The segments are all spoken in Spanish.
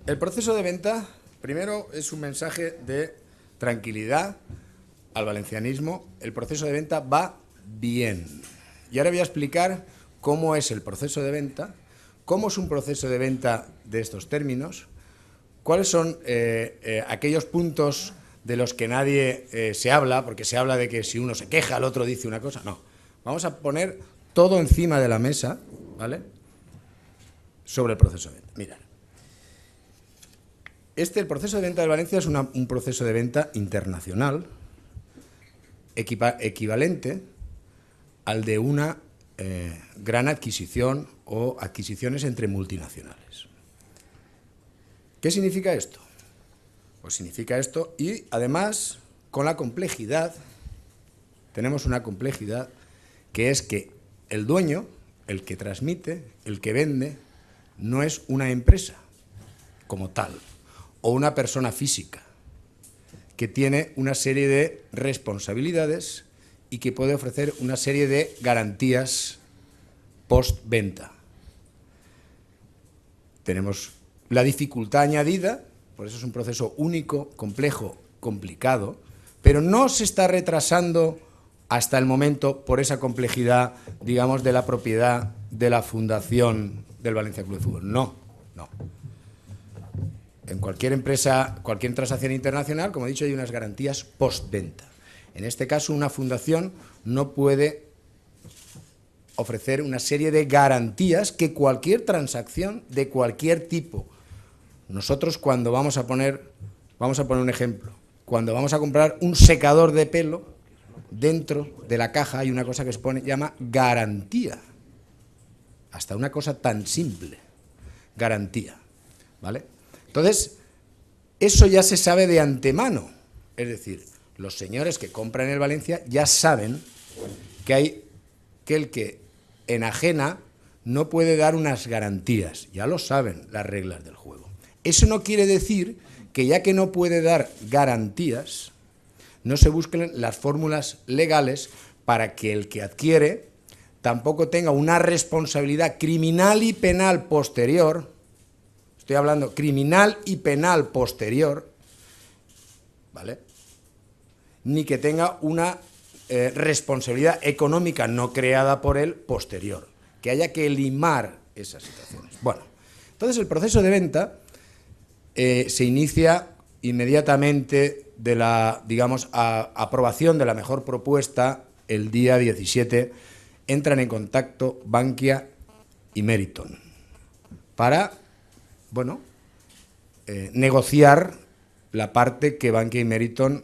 El proceso de venta, primero, es un mensaje de tranquilidad al valencianismo. El proceso de venta va bien. Y ahora voy a explicar cómo es el proceso de venta, cómo es un proceso de venta de estos términos, cuáles son aquellos puntos de los que nadie se habla, porque se habla de que si uno se queja, el otro dice una cosa. No, vamos a poner todo encima de la mesa, ¿vale?, sobre el proceso de venta. Mirad. El proceso de venta de Valencia es un proceso de venta internacional equivalente al de una gran adquisición o adquisiciones entre multinacionales. ¿Qué significa esto? Pues significa esto, y además con la complejidad, tenemos una complejidad que es que el dueño, el que transmite, el que vende, no es una empresa como tal, o una persona física, que tiene una serie de responsabilidades y que puede ofrecer una serie de garantías postventa. Tenemos la dificultad añadida, por eso es un proceso único, complejo, complicado, pero no se está retrasando hasta el momento por esa complejidad, digamos, de la propiedad de la fundación del Valencia Club de Fútbol. No, no. En cualquier empresa, cualquier transacción internacional, como he dicho, hay unas garantías postventa. En este caso, una fundación no puede ofrecer una serie de garantías que cualquier transacción de cualquier tipo. Nosotros, cuando vamos a poner un ejemplo, cuando vamos a comprar un secador de pelo, dentro de la caja hay una cosa que se llama garantía. Hasta una cosa tan simple, garantía, ¿vale? Entonces, eso ya se sabe de antemano. Es decir, los señores que compran el Valencia ya saben que el que enajena no puede dar unas garantías. Ya lo saben las reglas del juego. Eso no quiere decir que, ya que no puede dar garantías, no se busquen las fórmulas legales para que el que adquiere tampoco tenga una responsabilidad criminal y penal posterior. Estoy hablando criminal y penal posterior, ¿vale?, ni que tenga una responsabilidad económica no creada por él posterior, que haya que limar esas situaciones. Bueno, entonces el proceso de venta se inicia inmediatamente de la, digamos, aprobación de la mejor propuesta. El día 17 entran en contacto Bankia y Meriton para, bueno, negociar la parte que Bankia y Meriton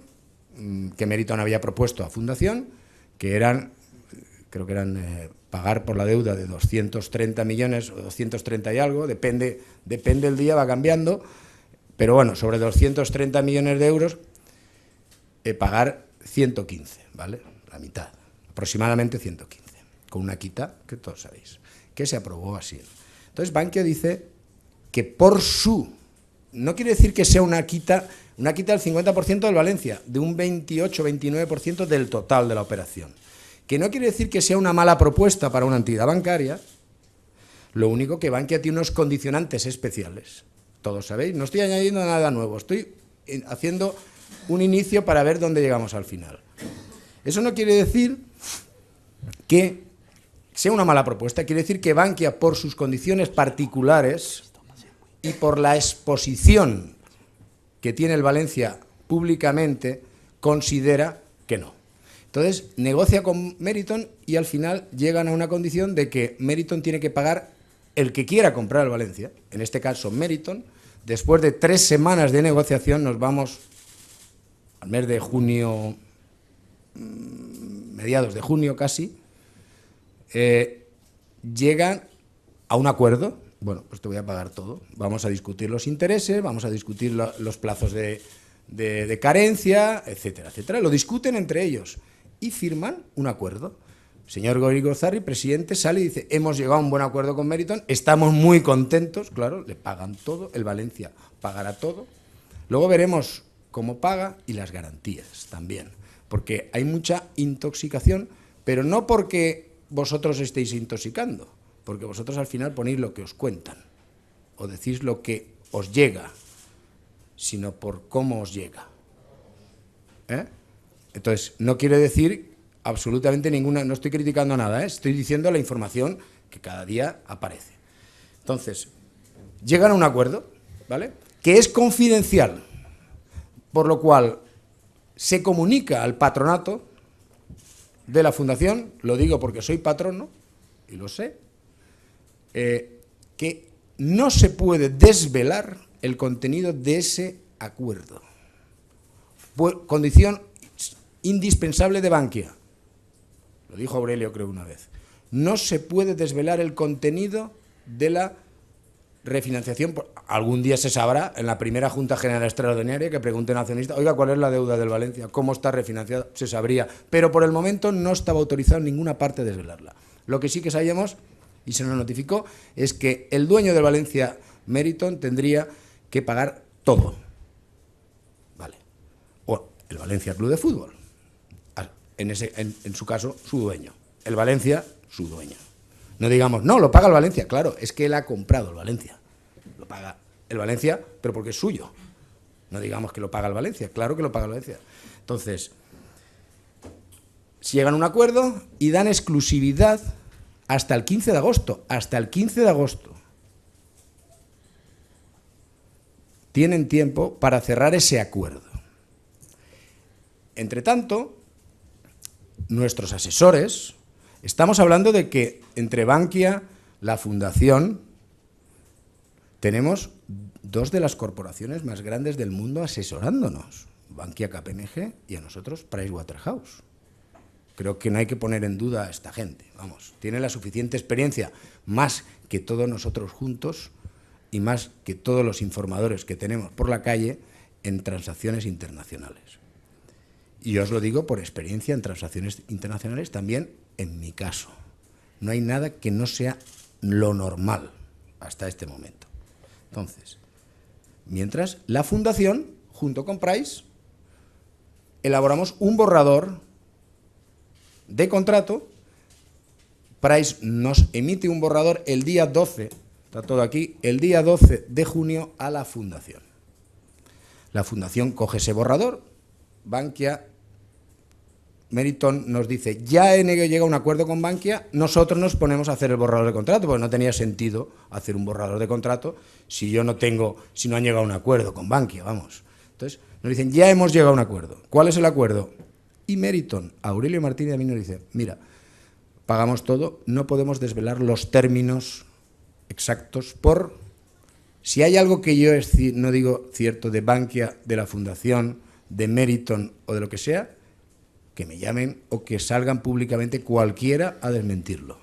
había propuesto a Fundación, que eran, creo que eran pagar por la deuda de 230 millones o 230 y algo, depende el día, va cambiando, pero bueno, sobre 230 millones de euros, pagar 115, ¿vale? La mitad, aproximadamente 115, con una quita que todos sabéis, que se aprobó así. Entonces Bankia dice que por su, no quiere decir que sea una quita del 50% del Valencia, de un 28-29% del total de la operación, que no quiere decir que sea una mala propuesta para una entidad bancaria. Lo único que Bankia tiene unos condicionantes especiales, todos sabéis, no estoy añadiendo nada nuevo, estoy haciendo un inicio para ver dónde llegamos al final. Eso no quiere decir que sea una mala propuesta, quiere decir que Bankia, por sus condiciones particulares y por la exposición que tiene el Valencia públicamente, considera que no. Entonces, negocia con Meriton y al final llegan a una condición de que Meriton tiene que pagar el que quiera comprar el Valencia, en este caso Meriton. Después de 3 semanas de negociación, nos vamos al mes de junio, mediados de junio casi, llegan a un acuerdo. Bueno, pues te voy a pagar todo. Vamos a discutir los intereses, vamos a discutir los plazos de carencia, etcétera, etcétera. Lo discuten entre ellos y firman un acuerdo. El señor Gorigozarri, presidente, sale y dice: hemos llegado a un buen acuerdo con Meriton, estamos muy contentos. Claro, le pagan todo, el Valencia pagará todo. Luego veremos cómo paga y las garantías también, porque hay mucha intoxicación, pero no porque vosotros estéis intoxicando, porque vosotros al final ponéis lo que os cuentan o decís lo que os llega, sino por cómo os llega. Entonces, no quiere decir absolutamente ninguna, no estoy criticando nada, estoy diciendo la información que cada día aparece. Entonces, llegan a un acuerdo, ¿vale?, que es confidencial, por lo cual se comunica al patronato de la fundación, lo digo porque soy patrono, y lo sé, que no se puede desvelar el contenido de ese acuerdo. Condición indispensable de Bankia. Lo dijo Aurelio, creo, una vez. No se puede desvelar el contenido de la refinanciación. Algún día se sabrá, en la primera Junta General Extraordinaria, que pregunten a accionistas, oiga, ¿cuál es la deuda del Valencia? ¿Cómo está refinanciada? Se sabría. Pero por el momento no estaba autorizado en ninguna parte desvelarla. Lo que sí que sabíamos, y se nos notificó, es que el dueño del Valencia, Meriton, tendría que pagar todo. Vale. O el Valencia Club de Fútbol. En su caso, su dueño. El Valencia, su dueño. No digamos, no, lo paga el Valencia. Claro, es que él ha comprado el Valencia. Lo paga el Valencia, pero porque es suyo. No digamos que lo paga el Valencia. Claro que lo paga el Valencia. Entonces, si llegan a un acuerdo y dan exclusividad hasta el 15 de agosto. Hasta el 15 de agosto. Tienen tiempo para cerrar ese acuerdo. Entre tanto, nuestros asesores, estamos hablando de que entre Bankia, la Fundación, tenemos dos de las corporaciones más grandes del mundo asesorándonos, Bankia KPMG y a nosotros Pricewaterhouse. Creo que no hay que poner en duda a esta gente, vamos, tiene la suficiente experiencia, más que todos nosotros juntos y más que todos los informadores que tenemos por la calle en transacciones internacionales. Y yo os lo digo por experiencia en transacciones internacionales, también en mi caso. No hay nada que no sea lo normal hasta este momento. Entonces, mientras la Fundación, junto con Price, elaboramos un borrador de contrato. Price nos emite un borrador el día 12, está todo aquí, el día 12 de junio a la Fundación. La Fundación coge ese borrador, Bankia, Meriton nos dice, ya he llegado a un acuerdo con Bankia, nosotros nos ponemos a hacer el borrador de contrato, porque no tenía sentido hacer un borrador de contrato si no han llegado a un acuerdo con Bankia, vamos. Entonces, nos dicen, ya hemos llegado a un acuerdo. ¿Cuál es el acuerdo? Y Meriton, Aurelio Martínez a mí nos dice, mira, pagamos todo, no podemos desvelar los términos exactos si hay algo que yo no digo cierto de Bankia, de la Fundación, de Meriton o de lo que sea, que me llamen o que salgan públicamente cualquiera a desmentirlo.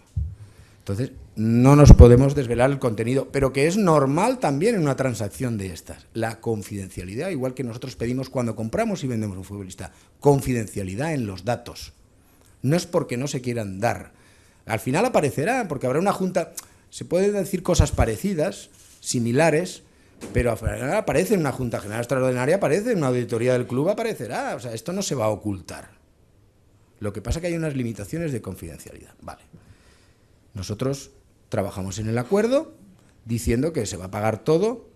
Entonces, no nos podemos desvelar el contenido, pero que es normal también en una transacción de estas. La confidencialidad, igual que nosotros pedimos cuando compramos y vendemos un futbolista, confidencialidad en los datos. No es porque no se quieran dar. Al final aparecerá, porque habrá una junta, se pueden decir cosas parecidas, similares, pero al final aparece en una Junta General Extraordinaria, aparece en una auditoría del club, aparecerá. O sea, esto no se va a ocultar. Lo que pasa es que hay unas limitaciones de confidencialidad. Vale. Nosotros trabajamos en el acuerdo diciendo que se va a pagar todo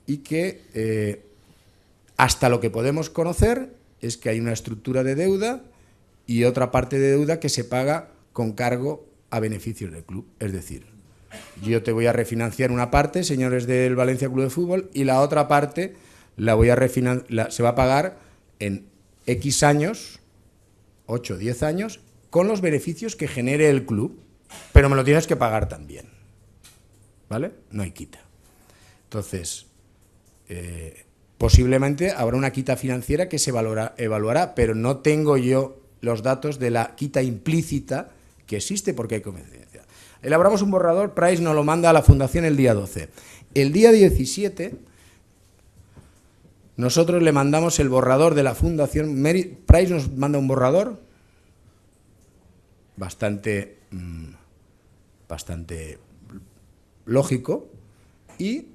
y que hasta lo que podemos conocer es que hay una estructura de deuda y otra parte de deuda que se paga con cargo a beneficios del club. Es decir, yo te voy a refinanciar una parte, señores del Valencia Club de Fútbol, y la otra parte se va a pagar en X años, 8 o 10 años, con los beneficios que genere el club, pero me lo tienes que pagar también. ¿Vale? No hay quita. Entonces, posiblemente habrá una quita financiera que se evaluará, pero no tengo yo los datos de la quita implícita que existe porque hay confidencialidad. Elaboramos un borrador, Price nos lo manda a la Fundación el día 12. El día 17... nosotros le mandamos el borrador de la Fundación, Price nos manda un borrador bastante lógico y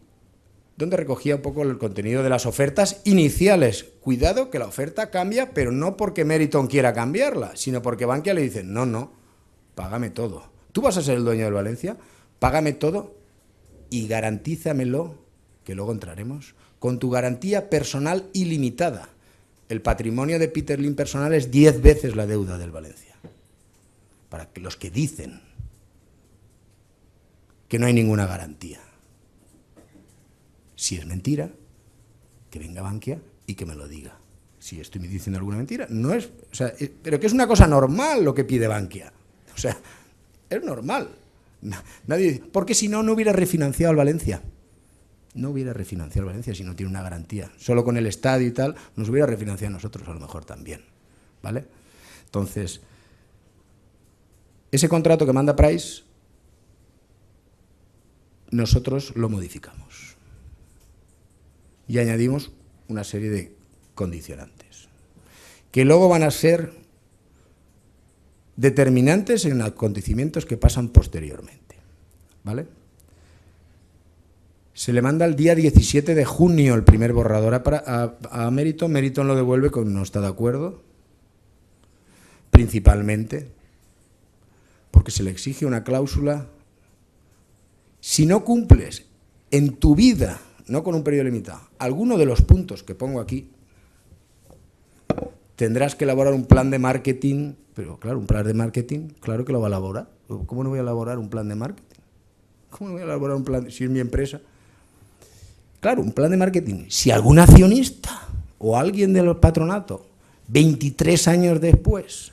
donde recogía un poco el contenido de las ofertas iniciales. Cuidado que la oferta cambia, pero no porque Meriton quiera cambiarla, sino porque Bankia le dice, no, págame todo. Tú vas a ser el dueño del Valencia, págame todo y garantízamelo, que luego entraremos, con tu garantía personal ilimitada. El patrimonio de Peter Lim personal es 10 veces la deuda del Valencia. Para que los que dicen que no hay ninguna garantía. Si es mentira, que venga Bankia y que me lo diga. Si estoy diciendo alguna mentira, no es, o sea, pero que es una cosa normal lo que pide Bankia. O sea, es normal. Nadie, porque si no, no hubiera refinanciado al Valencia. No hubiera refinanciado al Valencia si no tiene una garantía. Solo con el estadio y tal, nos hubiera refinanciado a nosotros a lo mejor también. ¿Vale? Entonces, ese contrato que manda Price, nosotros lo modificamos. Y añadimos una serie de condicionantes, que luego van a ser determinantes en acontecimientos que pasan posteriormente. ¿Vale? Se le manda el día 17 de junio el primer borrador a Meriton. Meriton lo devuelve con no está de acuerdo, principalmente porque se le exige una cláusula. Si no cumples en tu vida, no con un periodo limitado, alguno de los puntos que pongo aquí, tendrás que elaborar un plan de marketing. Pero claro, un plan de marketing, claro que lo va a elaborar. ¿Cómo no voy a elaborar un plan de marketing? ¿Cómo no voy a elaborar un plan si es mi empresa? Claro, un plan de marketing. Si algún accionista o alguien del patronato, 23 años después,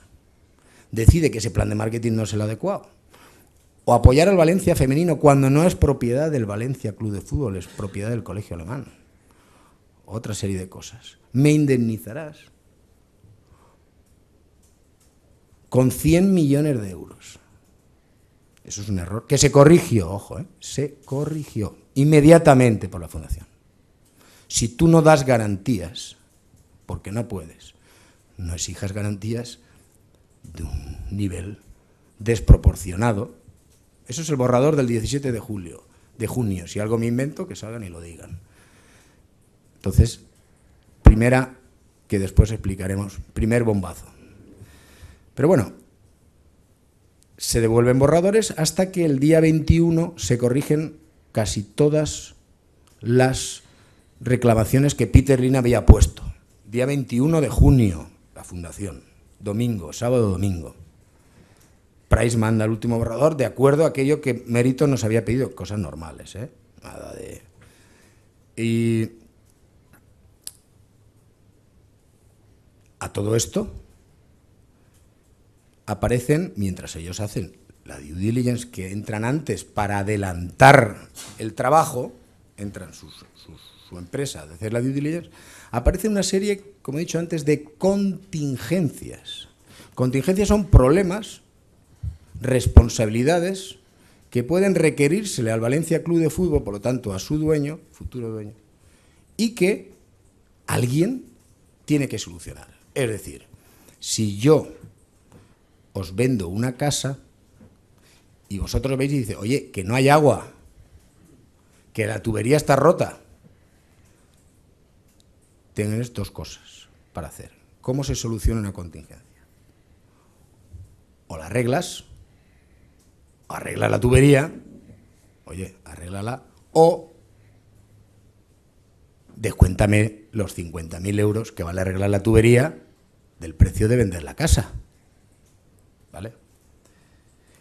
decide que ese plan de marketing no es el adecuado, o apoyar al Valencia femenino cuando no es propiedad del Valencia Club de Fútbol, es propiedad del Colegio Alemán, otra serie de cosas, me indemnizarás con 100 millones de euros. Eso es un error que se corrigió, ojo, se corrigió inmediatamente por la Fundación. Si tú no das garantías, porque no puedes, no exijas garantías de un nivel desproporcionado. Eso es el borrador del 17 de junio. Si algo me invento, que salgan y lo digan. Entonces, primera, que después explicaremos, primer bombazo. Pero bueno, se devuelven borradores hasta que el día 21 se corrigen casi todas las reclamaciones que Peter Lim había puesto. Día 21 de junio, la Fundación, domingo, sábado, domingo. Price manda el último borrador de acuerdo a aquello que Meriton nos había pedido, cosas normales, nada de... Y a todo esto aparecen, mientras ellos hacen la due diligence, que entran antes para adelantar el trabajo, entran su empresa de hacer la due diligence, aparece una serie, como he dicho antes, de contingencias. Contingencias son problemas, responsabilidades que pueden requerírsele al Valencia Club de Fútbol, por lo tanto a su dueño, futuro dueño, y que alguien tiene que solucionar. Es decir, si yo os vendo una casa y vosotros veis y dice, oye, que no hay agua, que la tubería está rota, tienes dos cosas para hacer. ¿Cómo se soluciona una contingencia? O la arreglas, o arreglas la tubería, oye, arréglala, o descuéntame los 50.000 euros que vale arreglar la tubería del precio de vender la casa. ¿Vale?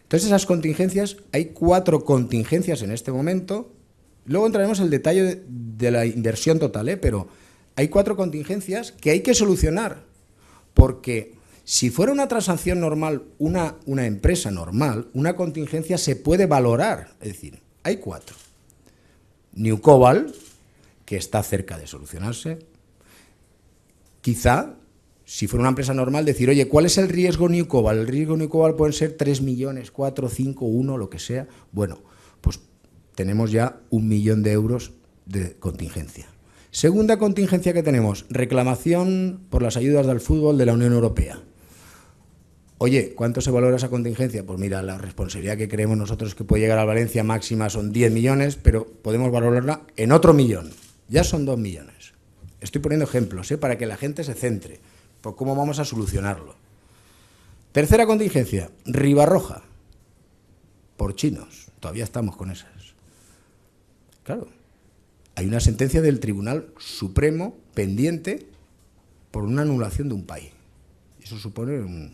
Entonces esas contingencias, hay 4 contingencias en este momento, luego entraremos en el detalle de la inversión total, pero hay 4 contingencias que hay que solucionar, porque si fuera una transacción normal, una empresa normal, una contingencia se puede valorar, es decir, hay 4. New Cobalt, que está cerca de solucionarse, quizá, si fuera una empresa normal, decir, oye, ¿cuál es el riesgo New Cobalt? El riesgo New Cobalt pueden ser 3 millones, 4, 5, 1, lo que sea. Bueno, pues tenemos ya 1 millón de euros de contingencia. Segunda contingencia que tenemos, reclamación por las ayudas del fútbol de la Unión Europea. Oye, ¿cuánto se valora esa contingencia? Pues mira, la responsabilidad que creemos nosotros que puede llegar a Valencia máxima son 10 millones, pero podemos valorarla en otro millón. Ya son 2 millones. Estoy poniendo ejemplos, para que la gente se centre. Por cómo vamos a solucionarlo. Tercera contingencia, Ribarroja, por chinos, todavía estamos con esas. Claro, hay una sentencia del Tribunal Supremo pendiente por una anulación de un país. Eso supone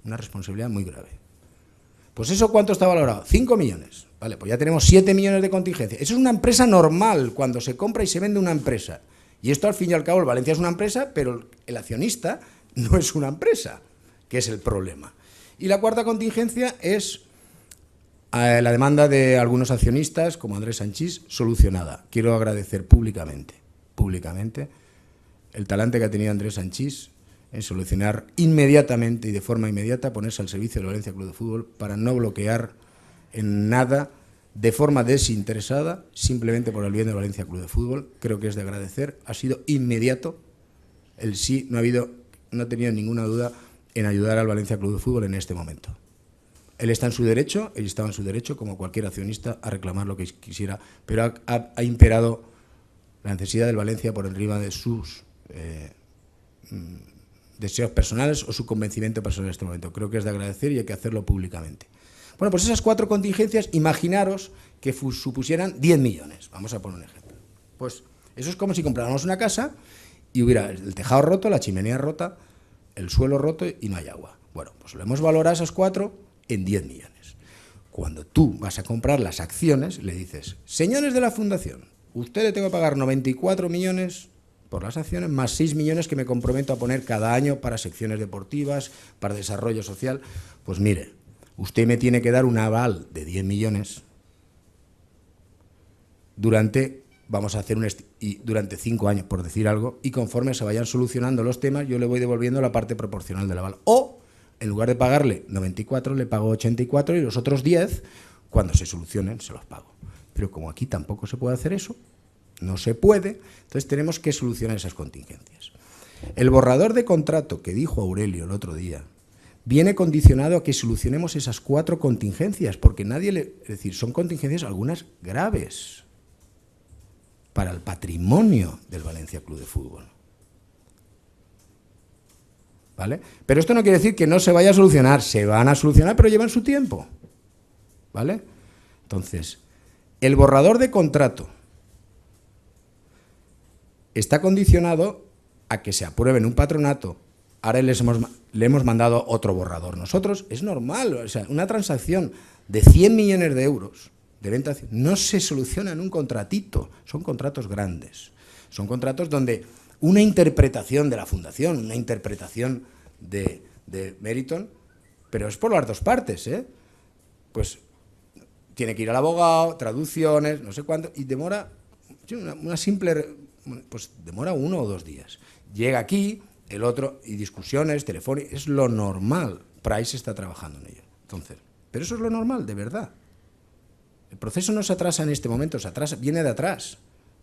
una responsabilidad muy grave. Pues eso, ¿cuánto está valorado? 5 millones. Vale, pues ya tenemos 7 millones de contingencia. Eso es una empresa normal, cuando se compra y se vende una empresa. Y esto, al fin y al cabo, el Valencia es una empresa, pero el accionista no es una empresa, que es el problema. Y la cuarta contingencia es la demanda de algunos accionistas, como Andrés Sanchís, solucionada. Quiero agradecer públicamente, el talante que ha tenido Andrés Sanchís en solucionar inmediatamente y de forma inmediata, ponerse al servicio del Valencia Club de Fútbol para no bloquear en nada, de forma desinteresada, simplemente por el bien del Valencia Club de Fútbol. Creo que es de agradecer. Ha sido inmediato el sí, no ha tenido ninguna duda en ayudar al Valencia Club de Fútbol en este momento. Él está en su derecho, él estaba en su derecho, como cualquier accionista, a reclamar lo que quisiera, pero ha imperado la necesidad del Valencia por encima de sus deseos personales o su convencimiento personal en este momento. Creo que es de agradecer y hay que hacerlo públicamente. Bueno, pues esas 4 contingencias, imaginaros que supusieran 10 millones. Vamos a poner un ejemplo. Pues eso es como si compráramos una casa y hubiera el tejado roto, la chimenea rota, el suelo roto y no hay agua. Bueno, pues lo hemos valorado esas 4 en 10 millones. Cuando tú vas a comprar las acciones, le dices, señores de la fundación, usted le tengo que pagar 94 millones por las acciones, más 6 millones que me comprometo a poner cada año para secciones deportivas, para desarrollo social. Pues mire, usted me tiene que dar un aval de 10 millones durante 5 años, por decir algo, y conforme se vayan solucionando los temas, yo le voy devolviendo la parte proporcional del aval. O, en lugar de pagarle 94, le pago 84 y los otros 10, cuando se solucionen, se los pago. Pero como aquí tampoco se puede hacer eso, no se puede, entonces tenemos que solucionar esas contingencias. El borrador de contrato que dijo Aurelio el otro día viene condicionado a que solucionemos esas 4 contingencias, porque es decir, son contingencias algunas graves para el patrimonio del Valencia Club de Fútbol. ¿Vale? Pero esto no quiere decir que no se vaya a solucionar, se van a solucionar, pero llevan su tiempo. ¿Vale? Entonces, el borrador de contrato está condicionado a que se apruebe en un patronato. Ahora le hemos mandado otro borrador. Nosotros, es normal, o sea, una transacción de 100 millones de euros de venta no se soluciona en un contratito, son contratos grandes. Son contratos donde una interpretación de la fundación, una interpretación de Meriton, pero es por las dos partes, pues tiene que ir al abogado, traducciones, no sé cuánto, y demora una simple... pues demora 1 o 2 días. Llega aquí, el otro, y discusiones, telefónicas, es lo normal. Price está trabajando en ello. Entonces, pero eso es lo normal, de verdad. El proceso no se atrasa en este momento, se atrasa, viene de atrás.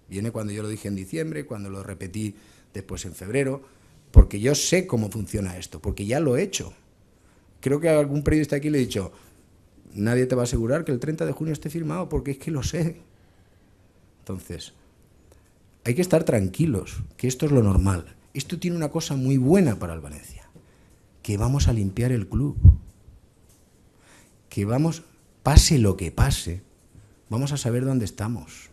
Viene cuando yo lo dije en diciembre, cuando lo repetí después en febrero, porque yo sé cómo funciona esto, porque ya lo he hecho. Creo que a algún periodista aquí le he dicho, nadie te va a asegurar que el 30 de junio esté firmado, porque es que lo sé. Entonces, hay que estar tranquilos, que esto es lo normal. Esto tiene una cosa muy buena para el Valencia, que vamos a limpiar el club. Que vamos, pase lo que pase, vamos a saber dónde estamos.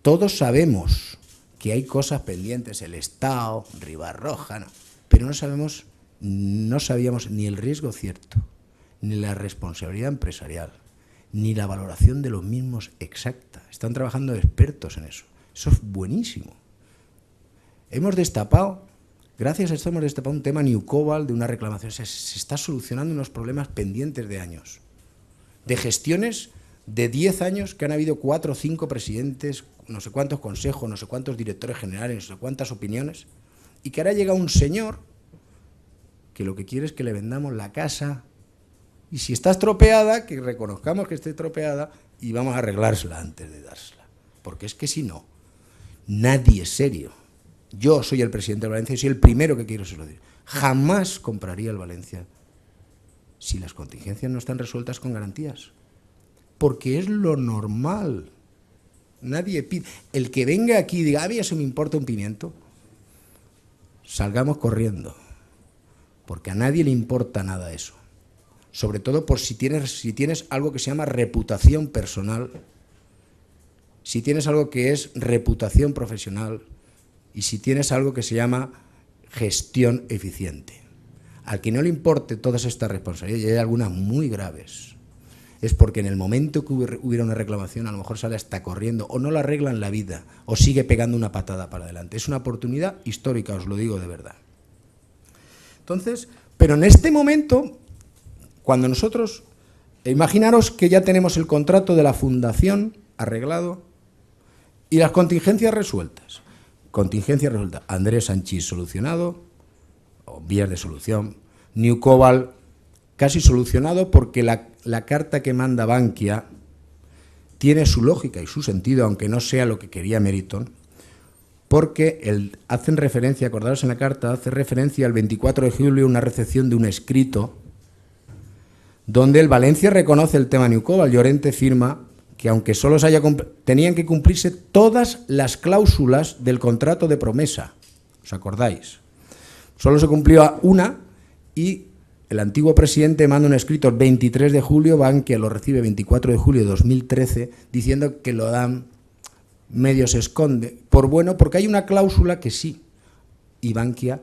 Todos sabemos que hay cosas pendientes, el Estado, Ribarroja, no, pero no sabíamos ni el riesgo cierto, ni la responsabilidad empresarial, ni la valoración de los mismos exacta. Están trabajando expertos en eso. Eso es buenísimo. Hemos destapado, gracias a esto hemos destapado un tema New Cobalt de una reclamación. Se está solucionando unos problemas pendientes de años. De gestiones de 10 años que han habido 4 o 5 presidentes, no sé cuántos consejos, no sé cuántos directores generales, no sé cuántas opiniones, y que ahora llega un señor que lo que quiere es que le vendamos la casa. Y si está estropeada, que reconozcamos que esté estropeada y vamos a arreglársela antes de dársela. Porque es que si no, nadie es serio. Yo soy el presidente del Valencia y soy el primero que quiero se lo decir. Jamás compraría el Valencia si las contingencias no están resueltas con garantías. Porque es lo normal. Nadie pide. El que venga aquí y diga, a mí eso me importa un pimiento, salgamos corriendo. Porque a nadie le importa nada eso. Sobre todo por si tienes algo que se llama reputación personal si tienes algo que es reputación profesional y si tienes algo que se llama gestión eficiente. Al que no le importe todas estas responsabilidades, y hay algunas muy graves, es porque en el momento que hubiera una reclamación a lo mejor sale hasta corriendo o no la arregla en la vida o sigue pegando una patada para adelante. Es una oportunidad histórica, os lo digo de verdad. Entonces, pero en este momento, cuando nosotros, imaginaros que ya tenemos el contrato de la fundación arreglado y las contingencias resueltas. Contingencia resuelta. Andrés Sanchís solucionado, o vías de solución. New Cobalt casi solucionado porque la carta que manda Bankia tiene su lógica y su sentido, aunque no sea lo que quería Meriton, porque hacen referencia, acordaros en la carta, hace referencia al 24 de julio una recepción de un escrito donde el Valencia reconoce el tema New Cobalt. Llorente firma que aunque solo tenían que cumplirse todas las cláusulas del contrato de promesa, ¿os acordáis? Solo se cumplió una y el antiguo presidente manda un escrito el 23 de julio, Bankia lo recibe el 24 de julio de 2013, diciendo que lo dan, medio se esconde, porque hay una cláusula que sí, y Bankia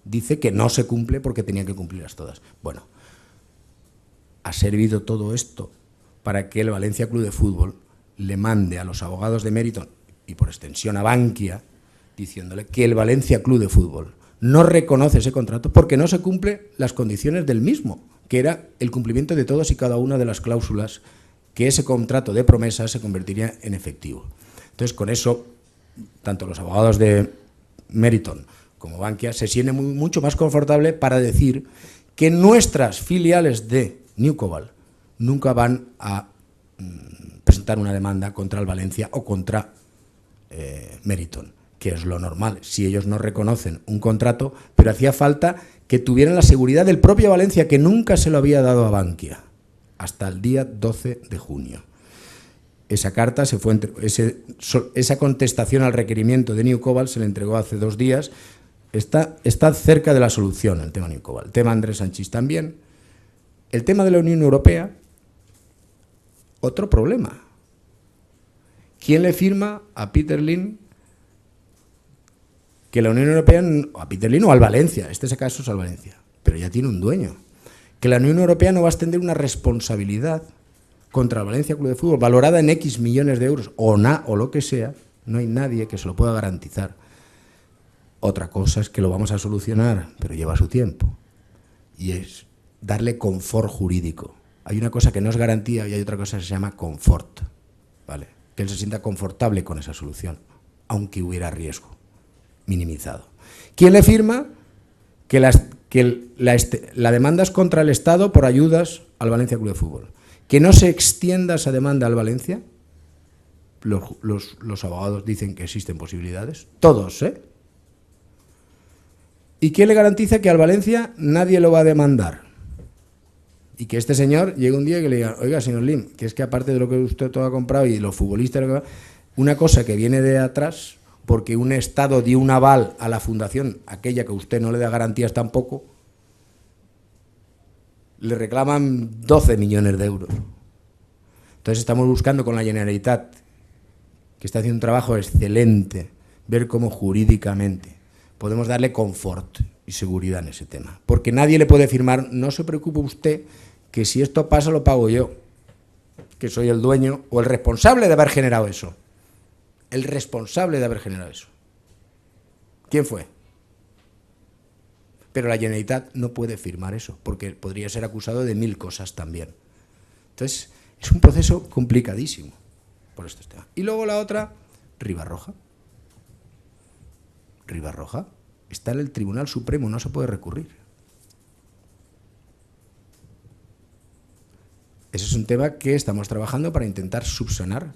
dice que no se cumple porque tenían que cumplirlas todas. Bueno, ha servido todo esto para que el Valencia Club de Fútbol le mande a los abogados de Meriton y por extensión a Bankia, diciéndole que el Valencia Club de Fútbol no reconoce ese contrato porque no se cumplen las condiciones del mismo, que era el cumplimiento de todas y cada una de las cláusulas que ese contrato de promesa se convertiría en efectivo. Entonces, con eso, tanto los abogados de Meriton como Bankia se sienten mucho más confortable para decir que nuestras filiales de New Cobalt nunca van a presentar una demanda contra el Valencia o contra Meriton, que es lo normal, si ellos no reconocen un contrato, pero hacía falta que tuvieran la seguridad del propio Valencia, que nunca se lo había dado a Bankia, hasta el día 12 de junio. Esa carta se fue, esa contestación al requerimiento de New Cobalt se le entregó hace 2 días, está cerca de la solución el tema New Cobalt, el tema Andrés Sanchís también, el tema de la Unión Europea, otro problema. ¿Quién le firma a Peter Lim que la Unión Europea, a Peter Lim o al Valencia, este es el caso es al Valencia, pero ya tiene un dueño, que la Unión Europea no va a extender una responsabilidad contra el Valencia Club de Fútbol valorada en X millones de euros o lo que sea, no hay nadie que se lo pueda garantizar. Otra cosa es que lo vamos a solucionar, pero lleva su tiempo, y es darle confort jurídico. Hay una cosa que no es garantía y hay otra cosa que se llama confort, ¿vale? Que él se sienta confortable con esa solución, aunque hubiera riesgo minimizado. ¿Quién le firma? Que la demanda es contra el Estado por ayudas al Valencia Club de Fútbol. Que no se extienda esa demanda al Valencia. Los abogados dicen que existen posibilidades. Todos, ¿eh? ¿Y quién le garantiza que al Valencia nadie lo va a demandar? Y que este señor llegue un día y que le diga, oiga, señor Lim, que es que aparte de lo que usted todo ha comprado y los futbolistas, una cosa que viene de atrás, porque un Estado dio un aval a la fundación, aquella que usted no le da garantías tampoco, le reclaman 12 millones de euros. Entonces estamos buscando con la Generalitat, que está haciendo un trabajo excelente, ver cómo jurídicamente podemos darle confort y seguridad en ese tema. Porque nadie le puede firmar, no se preocupe usted, que si esto pasa lo pago yo, que soy el dueño o el responsable de haber generado eso. El responsable de haber generado eso. ¿Quién fue? Pero la Generalitat no puede firmar eso, porque podría ser acusado de 1000 cosas también. Entonces, es un proceso complicadísimo por estos temas. Y luego la otra, Ribarroja. Ribarroja está en el Tribunal Supremo, no se puede recurrir. Ese es un tema que estamos trabajando para intentar subsanar.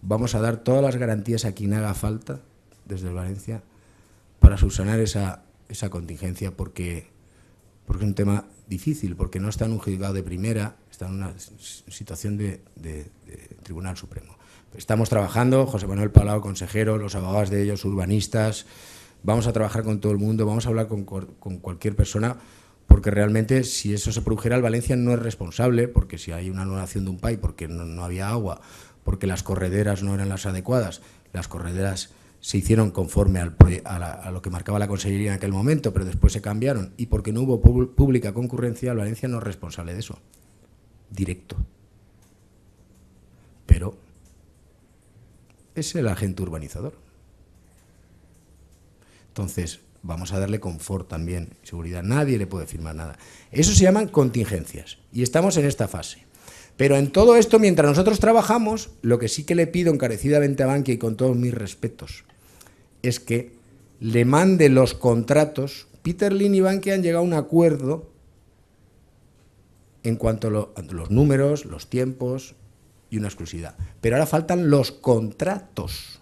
Vamos a dar todas las garantías a quien haga falta, desde el Valencia, para subsanar esa contingencia, porque es un tema difícil, porque no está en un juzgado de primera, está en una situación de Tribunal Supremo. Estamos trabajando, José Manuel Palau, consejero, los abogados de ellos, urbanistas, vamos a trabajar con todo el mundo, vamos a hablar con cualquier persona, porque realmente si eso se produjera, el Valencia no es responsable, porque si hay una anulación de un PAI porque no había agua, porque las correderas no eran las adecuadas. Las correderas se hicieron conforme a lo que marcaba la Consellería en aquel momento, pero después se cambiaron. Y porque no hubo pública concurrencia, el Valencia no es responsable de eso. Directo. Pero es el agente urbanizador. Entonces, vamos a darle confort también, seguridad. Nadie le puede firmar nada. Eso se llaman contingencias. Y estamos en esta fase. Pero en todo esto, mientras nosotros trabajamos, lo que sí que le pido encarecidamente a Bankia, y con todos mis respetos, es que le mande los contratos. Peter Lim y Bankia han llegado a un acuerdo en cuanto a los números, los tiempos y una exclusividad. Pero ahora faltan los contratos.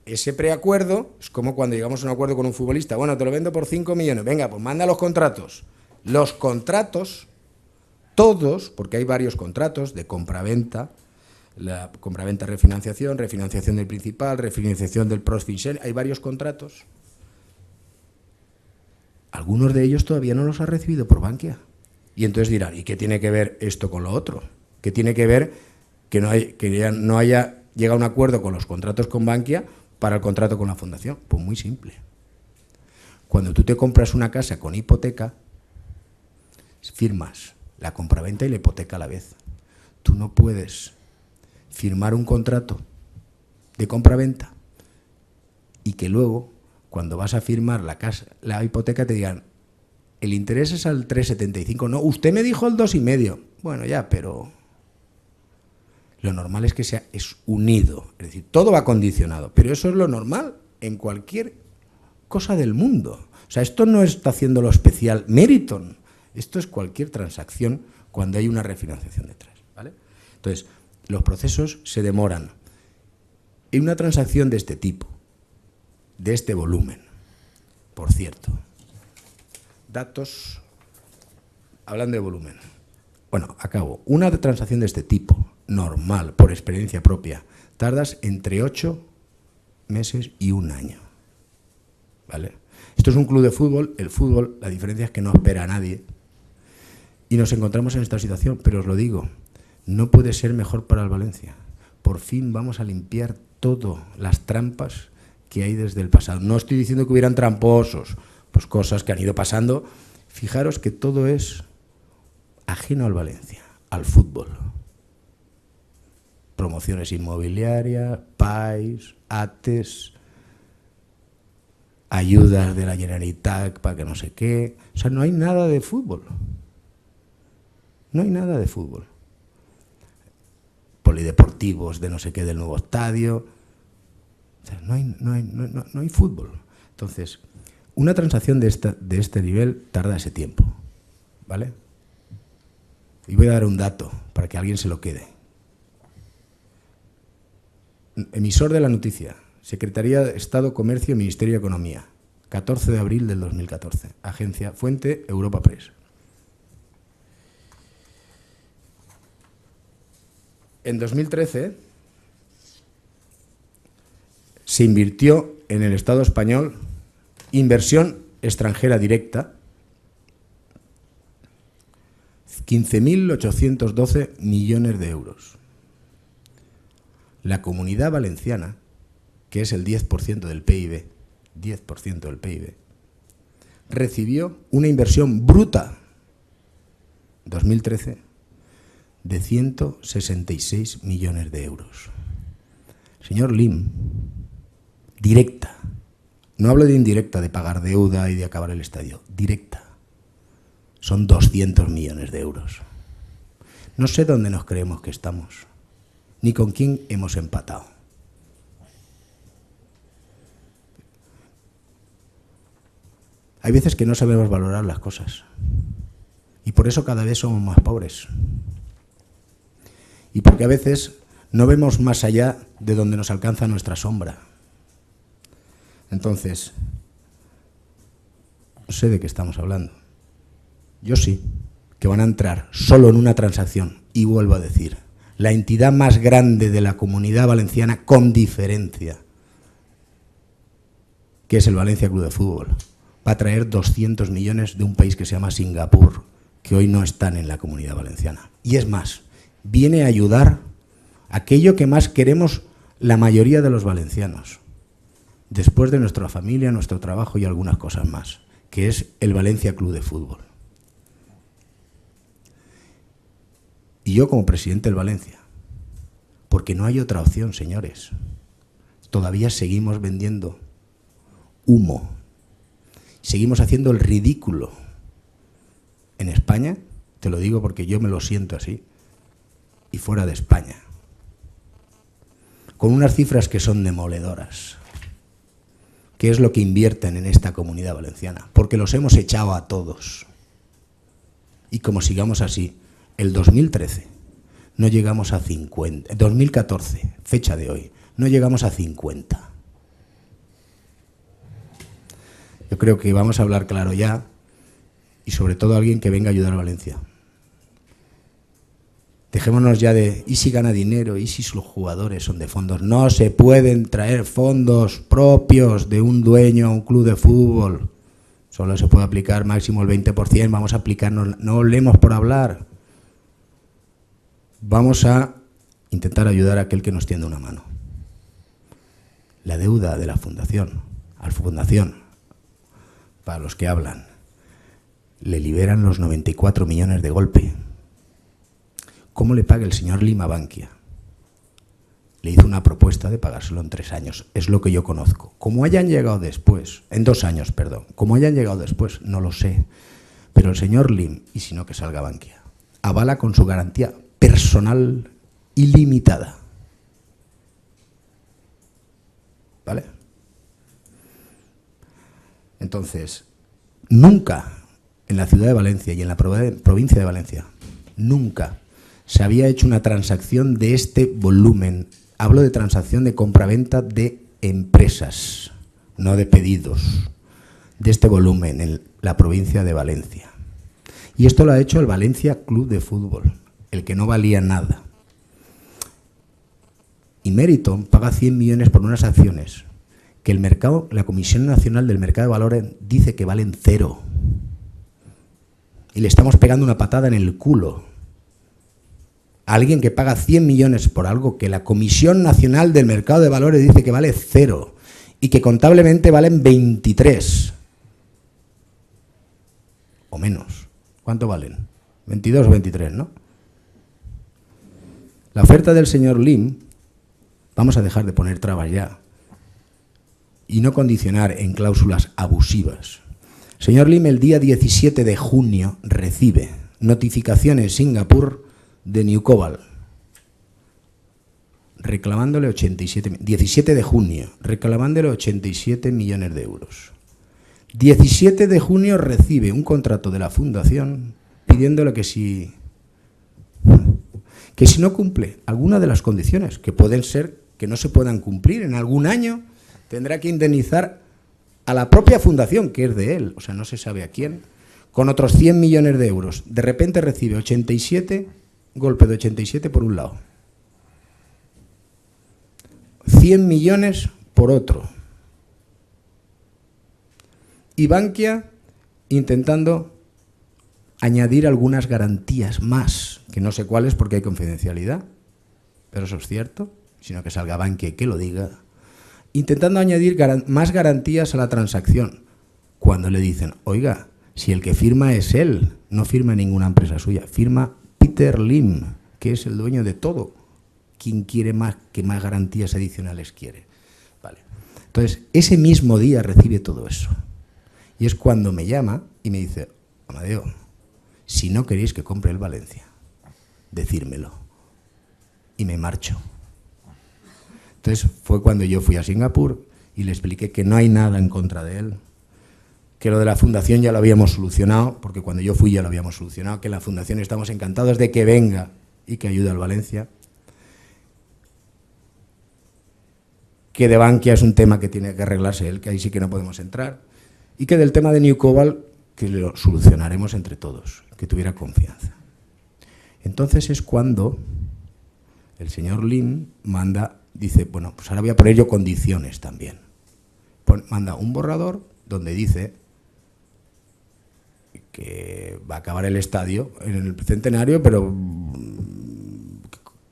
Ese preacuerdo es como cuando llegamos a un acuerdo con un futbolista. Bueno, te lo vendo por 5 millones. Venga, pues manda los contratos. Los contratos, todos, porque hay varios contratos de compraventa, la compraventa, refinanciación, refinanciación del principal, refinanciación del post-financial, hay varios contratos. Algunos de ellos todavía no los ha recibido por Bankia. Y entonces dirán, ¿y qué tiene que ver esto con lo otro? ¿Qué tiene que ver que ya no haya llegado a un acuerdo con los contratos con Bankia para el contrato con la fundación? Pues muy simple. Cuando tú te compras una casa con hipoteca, firmas la compraventa y la hipoteca a la vez. Tú no puedes firmar un contrato de compraventa y que luego, cuando vas a firmar la hipoteca, te digan, el interés es al 3,75. No, usted me dijo el 2,5. Bueno, ya, pero lo normal es que es unido. Es decir, todo va condicionado. Pero eso es lo normal en cualquier cosa del mundo. O sea, esto no está haciéndolo especial Meriton. Esto es cualquier transacción cuando hay una refinanciación detrás, ¿vale? Entonces, los procesos se demoran. En una transacción de este tipo, de este volumen, por cierto, datos, hablando de volumen. Bueno, acabo. Una transacción de este tipo, normal, por experiencia propia, tardas entre 8 meses y 1 año, ¿vale? Esto es un club de fútbol. El fútbol, la diferencia es que no espera a nadie. Y nos encontramos en esta situación, pero os lo digo, no puede ser mejor para el Valencia. Por fin vamos a limpiar todas las trampas que hay desde el pasado. No estoy diciendo que hubieran tramposos, pues cosas que han ido pasando. Fijaros que todo es ajeno al Valencia, al fútbol. Promociones inmobiliarias, PAIs, ATES, ayudas de la Generalitat para que no sé qué. O sea, no hay nada de fútbol. No hay nada de fútbol. Polideportivos de no sé qué del nuevo estadio. O sea, no hay fútbol. Entonces, una transacción de este nivel tarda ese tiempo, ¿vale? Y voy a dar un dato para que alguien se lo quede. Emisor de la noticia, Secretaría de Estado, Comercio, Ministerio de Economía, 14 de abril del 2014. Agencia, fuente, Europa Press. En 2013 se invirtió en el Estado español inversión extranjera directa 15.812 millones de euros. La Comunidad Valenciana, que es el 10% del PIB, 10% del PIB, recibió una inversión bruta, 2013, de 166 millones de euros. Señor Lim, directa. No hablo de indirecta, de pagar deuda y de acabar el estadio. Directa. Son 200 millones de euros. No sé dónde nos creemos que estamos, ni con quién hemos empatado. Hay veces que no sabemos valorar las cosas. Y por eso cada vez somos más pobres. Y porque a veces no vemos más allá de donde nos alcanza nuestra sombra. Entonces, no sé de qué estamos hablando. Yo sí, que van a entrar solo en una transacción. Y vuelvo a decir, la entidad más grande de la Comunidad Valenciana, con diferencia, que es el Valencia Club de Fútbol, va a traer 200 millones de un país que se llama Singapur, que hoy no están en la Comunidad Valenciana. Y es más, viene a ayudar aquello que más queremos la mayoría de los valencianos, después de nuestra familia, nuestro trabajo y algunas cosas más, que es el Valencia Club de Fútbol. Y yo como presidente del Valencia, porque no hay otra opción, señores. Todavía seguimos vendiendo humo, seguimos haciendo el ridículo. En España, te lo digo porque yo me lo siento así, y fuera de España, con unas cifras que son demoledoras. ¿Qué es lo que invierten en esta comunidad valenciana? Porque los hemos echado a todos. Y como sigamos así, el 2013 no llegamos a 50, 2014, fecha de hoy, no llegamos a 50. Yo creo que vamos a hablar claro ya, y sobre todo alguien que venga a ayudar a Valencia. Dejémonos ya de, ¿y si gana dinero? ¿Y si los jugadores son de fondos? No se pueden traer fondos propios de un dueño a un club de fútbol. Solo se puede aplicar máximo el 20%, vamos a aplicarnos, no hablemos por hablar. Vamos a intentar ayudar a aquel que nos tienda una mano. La deuda de la fundación, para los que hablan, le liberan los 94 millones de golpe. ¿Cómo le paga el señor Lim a Bankia? Le hizo una propuesta de pagárselo en 3 años, es lo que yo conozco. Como hayan llegado después, en 2 años, perdón, como hayan llegado después, no lo sé. Pero el señor Lim, y si no que salga Bankia, avala con su garantía personal ilimitada. ¿Vale? Entonces, nunca en la ciudad de Valencia y en la provincia de Valencia, nunca se había hecho una transacción de este volumen. Hablo de transacción de compraventa de empresas, no de pedidos, de este volumen en la provincia de Valencia. Y esto lo ha hecho el Valencia Club de Fútbol, el que no valía nada. Y Meriton paga 100 millones por unas acciones que el mercado, la Comisión Nacional del Mercado de Valores dice que valen 0. Y le estamos pegando una patada en el culo a alguien que paga 100 millones por algo que la Comisión Nacional del Mercado de Valores dice que vale 0 y que contablemente valen 23 o menos. ¿Cuánto valen? 22 o 23, ¿no? La oferta del señor Lim, vamos a dejar de poner trabas ya y no condicionar en cláusulas abusivas. Señor Lim, el día 17 de junio recibe notificación en Singapur de Newcobalt reclamándole 17 de junio, reclamándole 87 millones de euros. 17 de junio recibe un contrato de la fundación pidiéndole que si no cumple alguna de las condiciones, que pueden ser que no se puedan cumplir en algún año, tendrá que indemnizar a la propia fundación, que es de él, o sea, no se sabe a quién, con otros 100 millones de euros. De repente recibe 87, golpe de 87 por un lado. 100 millones por otro. Y Bankia intentando añadir algunas garantías más, que no sé cuáles porque hay confidencialidad, pero eso es cierto, sino que salga Bankia y que lo diga, intentando añadir más garantías a la transacción, cuando le dicen, oiga, si el que firma es él, no firma ninguna empresa suya, firma Peter Lim, que es el dueño de todo. ¿Quién quiere más, que más garantías adicionales quiere? Vale. Entonces, ese mismo día recibe todo eso. Y es cuando me llama y me dice, Amadeo, si no queréis que compre el Valencia, decírmelo. Y me marcho. Entonces fue cuando yo fui a Singapur y le expliqué que no hay nada en contra de él, que lo de la fundación ya lo habíamos solucionado, porque cuando yo fui ya lo habíamos solucionado, que en la fundación estamos encantados de que venga y que ayude al Valencia, que de Bankia es un tema que tiene que arreglarse él, que ahí sí que no podemos entrar, y que del tema de Newcobalt, que lo solucionaremos entre todos, que tuviera confianza. Entonces es cuando el señor Lim dice, bueno, pues ahora voy a poner yo condiciones también. Manda un borrador donde dice que va a acabar el estadio en el centenario, pero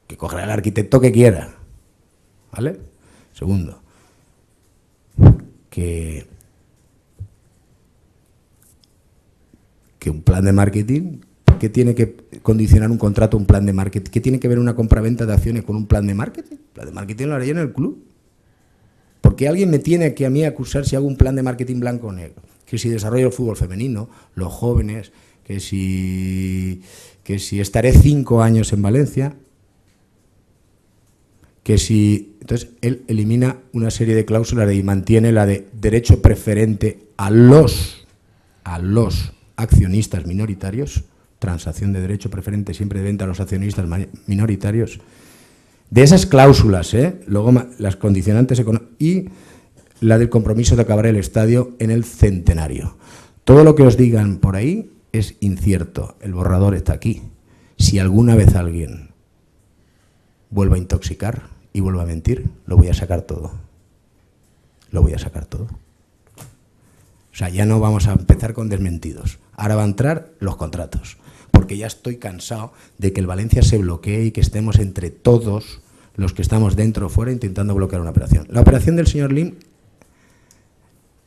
que cogerá el arquitecto que quiera, ¿vale? Segundo, que un plan de marketing, ¿qué tiene que condicionar un contrato a un plan de marketing? ¿Qué tiene que ver una compraventa de acciones con un plan de marketing? El plan de marketing lo haré yo en el club. Porque alguien me tiene que a mí acusar si hago un plan de marketing blanco o negro. Que si desarrollo el fútbol femenino, los jóvenes, que si estaré 5 años en Valencia, que si... Entonces, él elimina una serie de cláusulas y mantiene la de derecho preferente a los accionistas minoritarios, transacción de derecho preferente siempre de venta a los accionistas minoritarios. De esas cláusulas, luego las condicionantes y la del compromiso de acabar el estadio en el centenario. Todo lo que os digan por ahí es incierto. El borrador está aquí. Si alguna vez alguien vuelve a intoxicar y vuelve a mentir, lo voy a sacar todo. Lo voy a sacar todo. O sea, ya no vamos a empezar con desmentidos. Ahora va a entrar los contratos. Porque ya estoy cansado de que el Valencia se bloquee y que estemos entre todos los que estamos dentro o fuera intentando bloquear una operación. La operación del señor Lim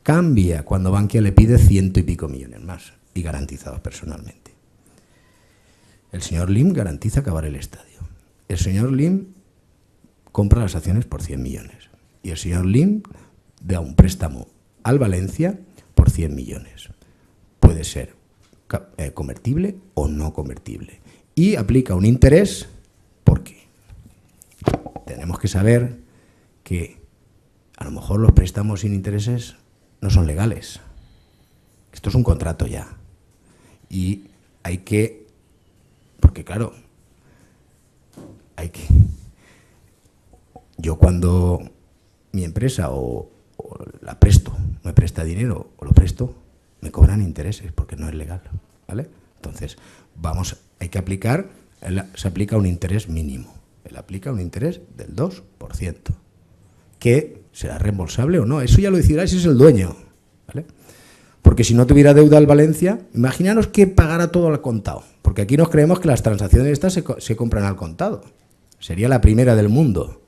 cambia cuando Bankia le pide 100 y pico millones más y garantizados personalmente. El señor Lim garantiza acabar el estadio. El señor Lim compra las acciones por 100 millones y el señor Lim da un préstamo al Valencia por 100 millones. Puede ser convertible o no convertible. Y aplica un interés porque tenemos que saber que a lo mejor los préstamos sin intereses no son legales. Esto es un contrato ya. Y hay que... Porque claro, yo cuando mi empresa o la presto, me presta dinero o lo presto, me cobran intereses porque no es legal, ¿vale? Entonces, hay que aplicar, se aplica un interés mínimo. Él aplica un interés del 2%, que será reembolsable o no. Eso ya lo decidirá si es el dueño, ¿vale? Porque si no tuviera deuda al Valencia, imaginaros que pagara todo al contado. Porque aquí nos creemos que las transacciones estas se compran al contado. Sería la primera del mundo.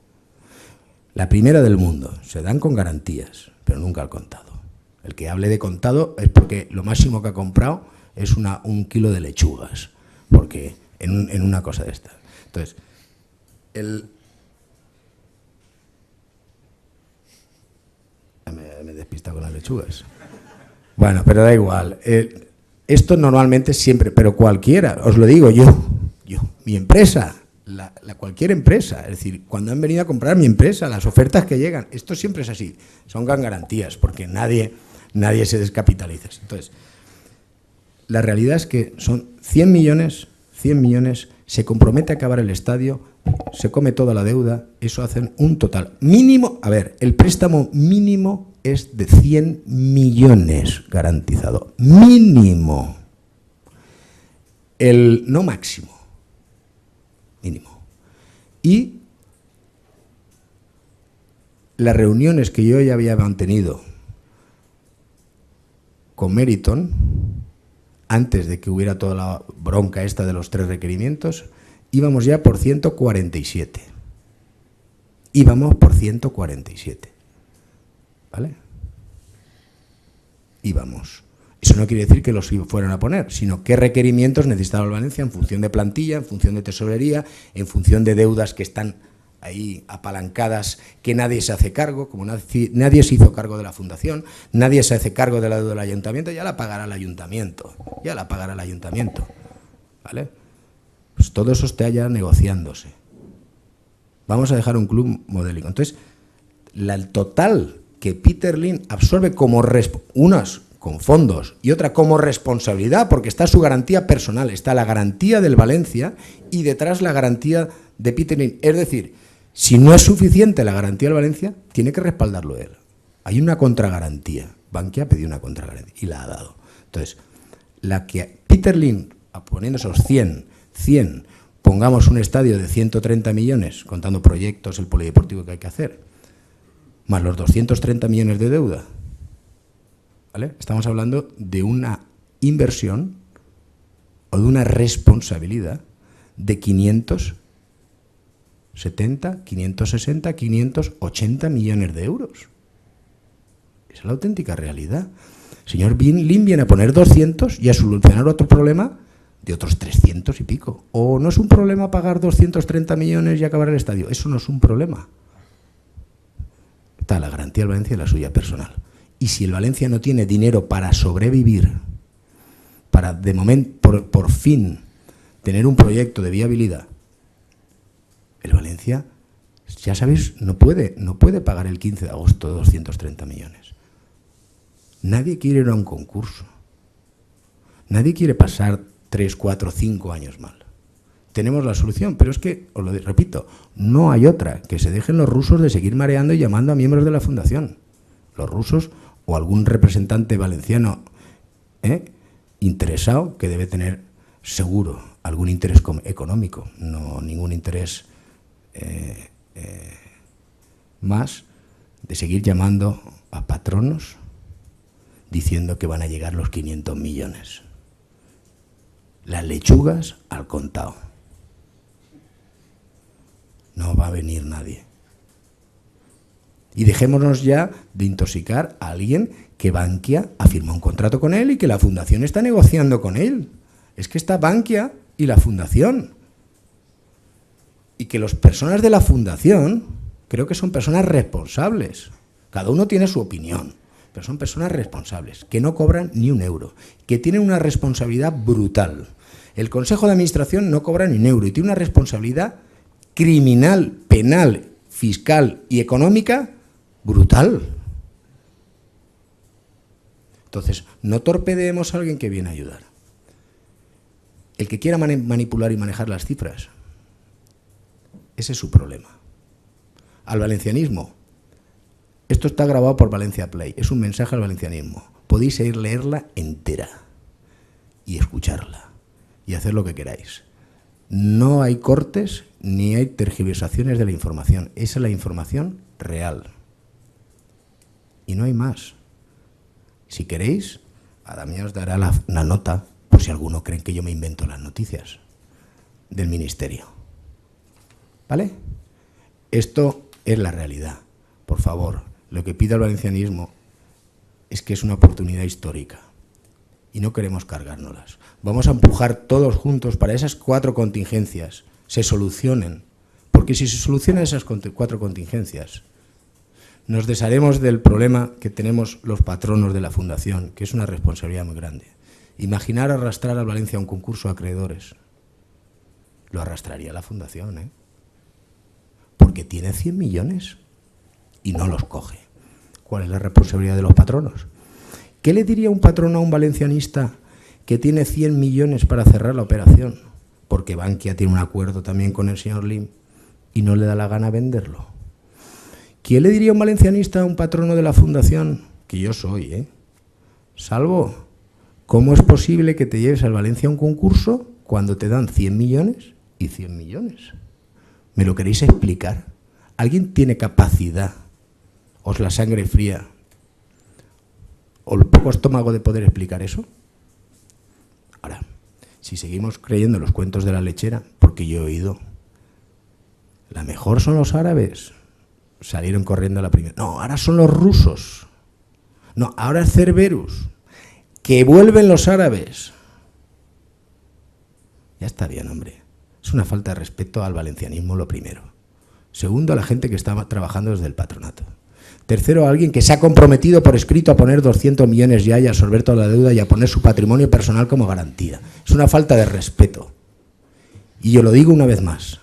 La primera del mundo. Se dan con garantías, pero nunca al contado. El que hable de contado es porque lo máximo que ha comprado es un kilo de lechugas. Porque en una cosa de esta. Entonces, me he despistado con las lechugas. Bueno, pero da igual. Esto normalmente siempre, pero cualquiera, os lo digo yo, mi empresa, cualquier empresa, es decir, cuando han venido a comprar mi empresa, las ofertas que llegan, esto siempre es así, son garantías, porque nadie se descapitaliza. Entonces, la realidad es que son 100 millones, se compromete a acabar el estadio, se come toda la deuda, eso hacen un total mínimo, el préstamo mínimo es de 100 millones garantizado, mínimo, no máximo, mínimo. Y las reuniones que yo ya había mantenido con Meriton, antes de que hubiera toda la bronca esta de los 3 requerimientos, íbamos ya por 147. Íbamos por 147. ¿Vale? Íbamos. Eso no quiere decir que los fueran a poner, sino qué requerimientos necesitaba el Valencia en función de plantilla, en función de tesorería, en función de deudas que están ahí apalancadas, que nadie se hace cargo, como nadie se hizo cargo de la fundación, nadie se hace cargo de la deuda del ayuntamiento, ya la pagará el ayuntamiento, ¿vale? Pues todo eso está ya negociándose. Vamos a dejar un club modélico. Entonces, el total que Peter Lim absorbe como unas con fondos y otra como responsabilidad, porque está su garantía personal, está la garantía del Valencia y detrás la garantía de Peter Lim. Es decir, si no es suficiente la garantía del Valencia, tiene que respaldarlo él. Hay una contragarantía. Bankia ha pedido una contragarantía y la ha dado. Entonces, la que Peter Lim, poniendo esos 100, pongamos un estadio de 130 millones, contando proyectos, el polideportivo que hay que hacer, más los 230 millones de deuda, ¿vale? Estamos hablando de una inversión o de una responsabilidad de 500 570, 560, 580 millones de euros. Esa es la auténtica realidad. El señor Lim viene a poner 200 y a solucionar otro problema de otros 300 y pico. ¿O no es un problema pagar 230 millones y acabar el estadio? Eso no es un problema. Está la garantía del Valencia y la suya personal. Y si el Valencia no tiene dinero para sobrevivir, para de momento, por fin, tener un proyecto de viabilidad, el Valencia, ya sabéis, no puede pagar el 15 de agosto 230 millones. Nadie quiere ir a un concurso. Nadie quiere pasar 3, 4, 5 años mal. Tenemos la solución, pero es que, os lo repito, no hay otra. Que se dejen los rusos de seguir mareando y llamando a miembros de la fundación. Los rusos o algún representante valenciano interesado, que debe tener seguro algún interés económico, no ningún interés más, de seguir llamando a patronos diciendo que van a llegar los 500 millones. Las lechugas al contado. No va a venir nadie. Y dejémonos ya de intoxicar a alguien que Bankia ha firmado un contrato con él y que la fundación está negociando con él. Es que está Bankia y la fundación. Y que las personas de la fundación creo que son personas responsables. Cada uno tiene su opinión, pero son personas responsables, que no cobran ni un euro, que tienen una responsabilidad brutal. El Consejo de Administración no cobra ni un euro y tiene una responsabilidad criminal, penal, fiscal y económica brutal. Entonces, no torpedeemos a alguien que viene a ayudar. El que quiera manipular y manejar las cifras, ese es su problema. Al valencianismo, esto está grabado por Valencia Play, es un mensaje al valencianismo. Podéis ir a leerla entera y escucharla y hacer lo que queráis. No hay cortes ni hay tergiversaciones de la información. Esa es la información real. Y no hay más. Si queréis, Adamía os dará la nota, por si alguno creen que yo me invento las noticias, del Ministerio. ¿Vale? Esto es la realidad. Por favor, lo que pide el valencianismo es que es una oportunidad histórica y no queremos cargárnoslas. Vamos a empujar todos juntos para esas 4 contingencias se solucionen, porque si se solucionan esas 4 contingencias, nos desharemos del problema que tenemos los patronos de la fundación, que es una responsabilidad muy grande. Imaginar arrastrar al Valencia a un concurso de acreedores. Lo arrastraría la fundación, porque tiene 100 millones y no los coge. ¿Cuál es la responsabilidad de los patronos? ¿Qué le diría un patrono a un valencianista que tiene 100 millones para cerrar la operación? Porque Bankia tiene un acuerdo también con el señor Lim y no le da la gana venderlo. ¿Quién le diría a un valencianista a un patrono de la fundación? Que yo soy, Salvo, ¿cómo es posible que te lleves al Valencia a un concurso cuando te dan 100 millones y 100 millones? ¿Me lo queréis explicar? ¿Alguien tiene capacidad, os la sangre fría, o el poco estómago de poder explicar eso? Ahora, si seguimos creyendo los cuentos de la lechera, porque yo he oído, la mejor son los árabes, salieron corriendo a la primera. No, ahora son los rusos. No, ahora es Cerberus. Que vuelven los árabes. Ya está bien, hombre. Es una falta de respeto al valencianismo, lo primero. Segundo, a la gente que está trabajando desde el patronato. Tercero, a alguien que se ha comprometido por escrito a poner 200 millones ya y a absorber toda la deuda y a poner su patrimonio personal como garantía. Es una falta de respeto. Y yo lo digo una vez más.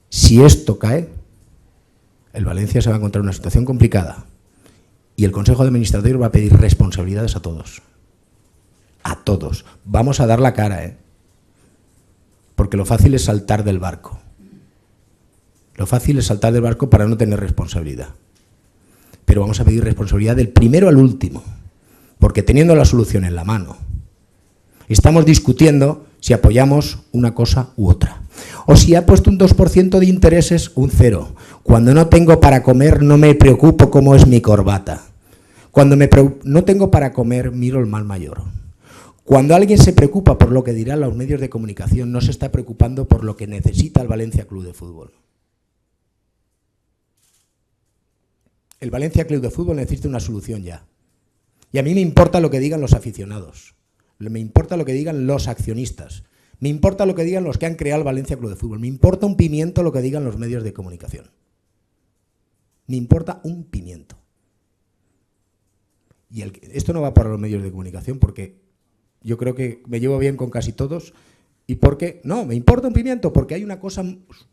Si esto cae, el Valencia se va a encontrar en una situación complicada y el Consejo de Administradores va a pedir responsabilidades a todos. A todos. Vamos a dar la cara, porque lo fácil es saltar del barco. Lo fácil es saltar del barco para no tener responsabilidad. Pero vamos a pedir responsabilidad del primero al último, porque teniendo la solución en la mano, estamos discutiendo si apoyamos una cosa u otra. O si ha puesto un 2% de intereses, un 0. Cuando no tengo para comer, no me preocupo cómo es mi corbata. Cuando no tengo para comer, miro el mal mayor. Cuando alguien se preocupa por lo que dirán los medios de comunicación, no se está preocupando por lo que necesita el Valencia Club de Fútbol. El Valencia Club de Fútbol necesita una solución ya. Y a mí me importa lo que digan los aficionados, me importa lo que digan los accionistas, me importa lo que digan los que han creado el Valencia Club de Fútbol, me importa un pimiento lo que digan los medios de comunicación. Me importa un pimiento. Y esto no va para los medios de comunicación porque yo creo que me llevo bien con casi todos. ¿Y por qué? No, me importa un pimiento porque hay una cosa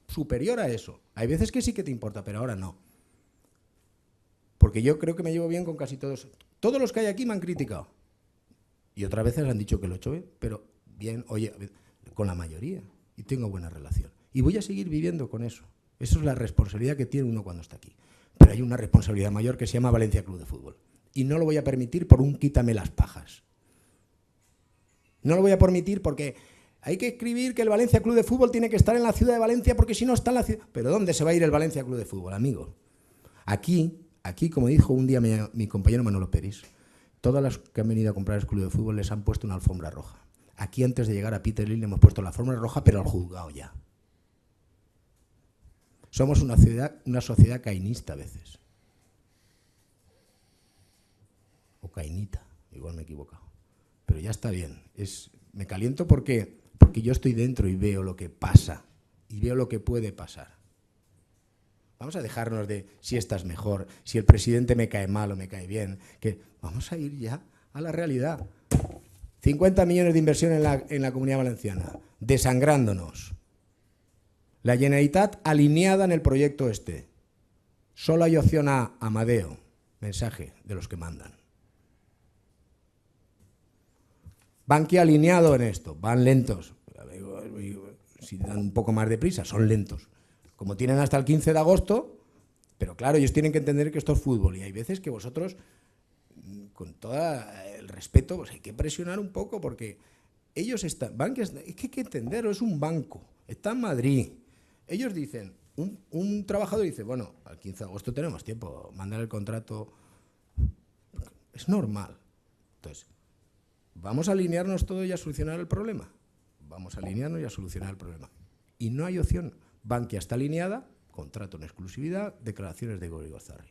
superior a eso. Hay veces que sí que te importa, pero ahora no. Porque yo creo que me llevo bien con casi todos. Todos los que hay aquí me han criticado. Y otras veces han dicho que lo he hecho bien, pero bien, oye, con la mayoría. Y tengo buena relación. Y voy a seguir viviendo con eso. Eso es la responsabilidad que tiene uno cuando está aquí. Pero hay una responsabilidad mayor que se llama Valencia Club de Fútbol. Y no lo voy a permitir por un quítame las pajas. No lo voy a permitir porque hay que escribir que el Valencia Club de Fútbol tiene que estar en la ciudad de Valencia porque si no está en la ciudad... ¿Pero dónde se va a ir el Valencia Club de Fútbol, amigo? Aquí, como dijo un día mi compañero Manolo Peris, todas las que han venido a comprar el Club de Fútbol les han puesto una alfombra roja. Aquí antes de llegar a Peter Lim le hemos puesto la alfombra roja, pero al juzgado ya. Somos una sociedad cainista a veces. O cainita, igual me he equivocado. Pero ya está bien. Me caliento porque yo estoy dentro y veo lo que pasa. Y veo lo que puede pasar. Vamos a dejarnos de si esta es mejor, si el presidente me cae mal o me cae bien. Vamos a ir ya a la realidad. 50 millones de inversión en la Comunidad Valenciana, desangrándonos. La Generalitat alineada en el proyecto este. Solo hay opción A, Amadeo. Mensaje de los que mandan. Bankia alineado en esto. Van lentos. Si dan un poco más de prisa, son lentos. Como tienen hasta el 15 de agosto, pero claro, ellos tienen que entender que esto es fútbol. Y hay veces que vosotros, con todo el respeto, pues hay que presionar un poco porque ellos están... Bankia, es que hay que entenderlo, es un banco. Está en Madrid. Ellos dicen, un trabajador dice, bueno, al 15 de agosto tenemos tiempo, mandar el contrato. Es normal. Entonces, ¿vamos a alinearnos todo y a solucionar el problema? Vamos a alinearnos y a solucionar el problema. Y no hay opción. Bankia está alineada, contrato en exclusividad, declaraciones de Gori Gozarri.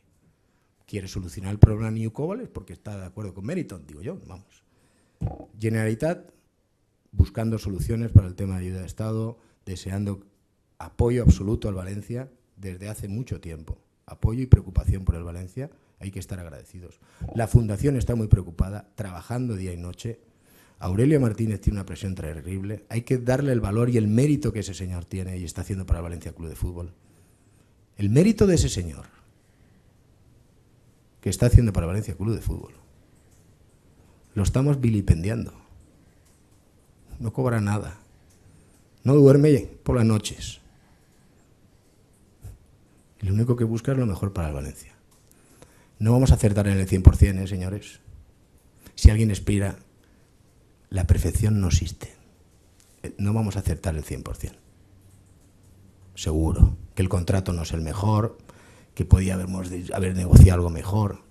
¿Quiere solucionar el problema New Cobales? Porque está de acuerdo con Meriton, digo yo, vamos. Generalitat, buscando soluciones para el tema de ayuda de Estado, deseando apoyo absoluto al Valencia desde hace mucho tiempo. Apoyo y preocupación por el Valencia, hay que estar agradecidos. La Fundación está muy preocupada, trabajando día y noche. Aurelio Martínez tiene una presión terrible. Hay que darle el valor y el mérito que ese señor tiene y está haciendo para el Valencia Club de Fútbol. El mérito de ese señor que está haciendo para el Valencia Club de Fútbol lo estamos vilipendiando. No cobra nada. No duerme por las noches. Y lo único que busca es lo mejor para el Valencia. No vamos a acertar en el 100%, señores. Si alguien aspira... La perfección no existe. No vamos a acertar el 100%. Seguro que el contrato no es el mejor, que podía haber negociado algo mejor.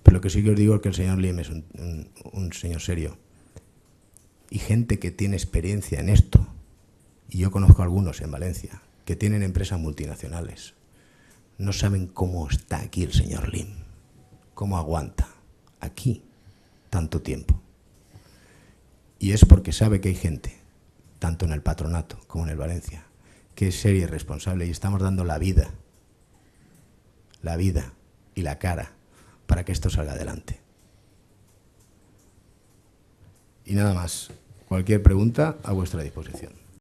Pero lo que sí que os digo es que el señor Lim es un señor serio. Y gente que tiene experiencia en esto, y yo conozco a algunos en Valencia, que tienen empresas multinacionales, no saben cómo está aquí el señor Lim, cómo aguanta aquí tanto tiempo. Y es porque sabe que hay gente, tanto en el patronato como en el Valencia, que es seria y responsable y estamos dando la vida y la cara para que esto salga adelante. Y nada más, cualquier pregunta a vuestra disposición.